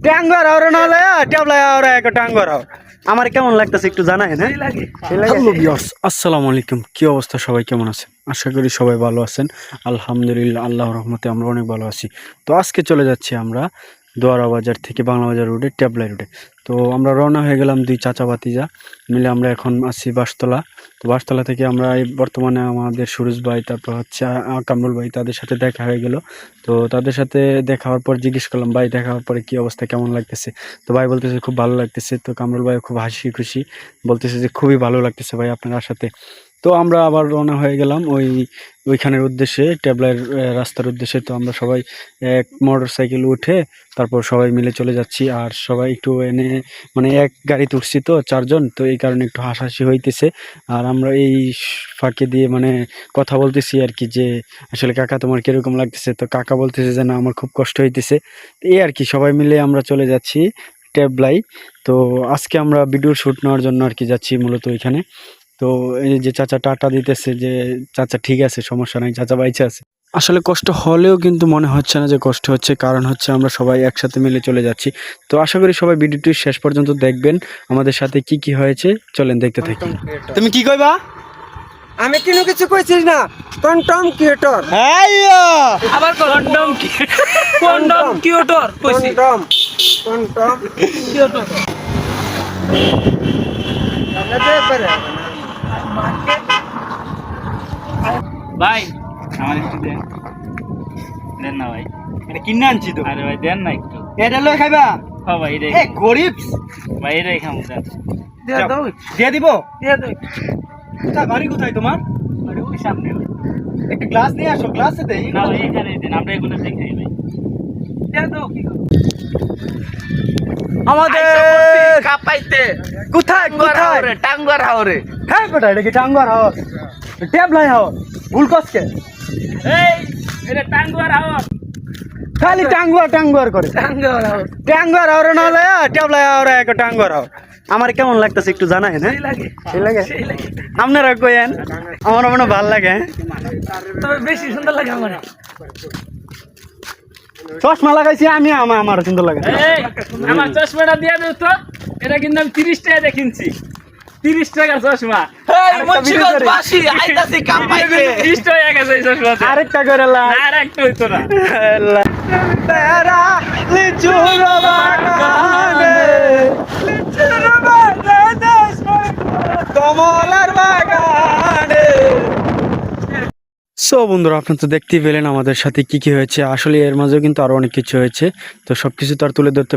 ট্যাঙ্গার আওরে নালে ট্যাবলা আওরে এক ট্যাঙ্গার আও আমার কেমন লাগতেছে একটু জানাই না। হ্যালো ভিউয়ার্স, আসসালামু আলাইকুম। কি অবস্থা, সবাই কেমন আছেন? আশা করি সবাই ভালো আছেন। আলহামদুলিল্লাহ, আল্লাহর রহমতে আমরা অনেক ভালো আছি। তো আজকে চলে যাচ্ছি আমরা দোয়ারা বাজার থেকে বাংলা বাজার রোডে ট্যাবলাই রোডে। তো আমরা রওনা হয়ে গেলাম দুই চাচা ভাতিজা মিলে। আমরা এখন আছি বাসতলা। তো বাসতলা থেকে আমরা এই বর্তমানে আমাদের সুরজ ভাই, তারপর হচ্ছে কামরুল ভাই, তাদের সাথে দেখা হয়ে গেল। তো তাদের সাথে দেখা হওয়ার পর জিজ্ঞেস করলাম, ভাই দেখা হওয়ার পরে কী অবস্থা, কেমন লাগতেছে? তো ভাই বলতেছে খুব ভালো লাগতেছে। তো কামরুল ভাই খুব হাসি খুশি বলতেছে যে খুবই ভালো লাগতেছে ভাই আপনার সাথে। তো আমরা আবার রওনা হয়ে গেলাম ওইখানের উদ্দেশ্যে, ট্যাবলার রাস্তার উদ্দেশ্যে। তো আমরা সবাই এক মোটর সাইকেল উঠে তারপর সবাই মিলে চলে যাচ্ছি। আর সবাই একটু এনে মানে এক গাড়িতে উঠছি তো চারজন, তো এই কারণে একটু হাসাহাসি হইতেছে। আর আমরা এই ফাঁকে দিয়ে মানে কথা বলতেছি আর কি, যে আসলে কাকা তোমার কীরকম লাগতেছে? তো কাকা বলতেছে যে না আমার খুব কষ্ট হইতেছে। এই আর কি, সবাই মিলে আমরা চলে যাচ্ছি ট্যাবলাই। তো আজকে আমরা ভিডিও শ্যুট নেওয়ার জন্য আর কি যাচ্ছি মূলত ওইখানে। তো এই যে চাচা টাটা দিতেছে যে চাচা ঠিক আছে, সমস্যা নাই, চাচা বাইচে আছে। আসলে কষ্ট হলেও কিন্তু মনে হচ্ছে না যে কষ্ট হচ্ছে, কারণ হচ্ছে আমরা সবাই একসাথে মিলে চলে যাচ্ছি। তো আশা করি সবাই ভিডিওটি শেষ পর্যন্ত দেখবেন, আমাদের সাথে কি কি হয়েছে চলেন দেখতে থাকি। তুমি কি কইবা? আমি কোনো কিছু কইছিস না, কন্টম ক্রিয়েটর। আবার কন্ডম কিউটর কইছি। কন্টম কিউটর ভাই আমার একটু দেন, দেন না ভাই, এটা কিনে আনছি তো। আরে ভাই দেন না একটু। এটা লই খাইবা? হ্যাঁ ভাই এ গরিব ভাই এটাই খামু দেন। দিয়ে দিব। দিয়ে দাও কোথায় বাড়ি, কোথায় তোমার? একটু, ওই সামনে ভাই। একটা গ্লাস নিয়ে আসো, গ্লাসে দেই। না ভাই এখানে দেন, আমরা এগুলো দেখাই ভাই। দিয়ে দাও কি করো? আমাদের কাপাইতে কোথায় কোথায় টাঙ্গার হাওরে। হ্যাঁ বেটা, এটা কি টাঙ্গার হাওর? ট্যাবলাই হাওর? ভুল করছে, এই এটা টাঙ্গার হাওর। খালি টাঙ্গুয়ার করে। টাঙ্গার হাওর টাঙ্গুয়ার হাওরে নালে ট্যাবলাই হাওরে এক টাঙ্গুয়ার হাওর আমার কেমন লাগতেছে একটু জানাই না। সেই লাগে, সেই লাগে? সেই লাগে। আপনারা কইেন, আমার মনে ভালো লাগে। তবে বেশি সুন্দর লাগে আমার। চশমা লাগাইছি আমি, আমার সুন্দর লাগে। এই আমার চশমাটা দিয়ে দাও তো, এটা কিন্তু আমি 30 টাকা দিয়ে কিনছি। 30 টাকার চশমা। এই মুন্সিগঞ্জ বাসী আইতাছি কামাইতে। 20 টাকা হয়ে গেছে এই চশমাতে। আরেকটা করে লা। আর একটা হইতো না। তেরা লিচুর বাগানে, লিচুর বাগানে, কমলার বাগানে। সো বন্ধুরা, আপনারা তো দেখতেই পেলেন আমাদের সাথে কি কি হয়েছে। আসলে এর মাঝেও কিন্তু আরো অনেক কিছু হয়েছে, তো সবকিছু তো আর তুলে ধরতে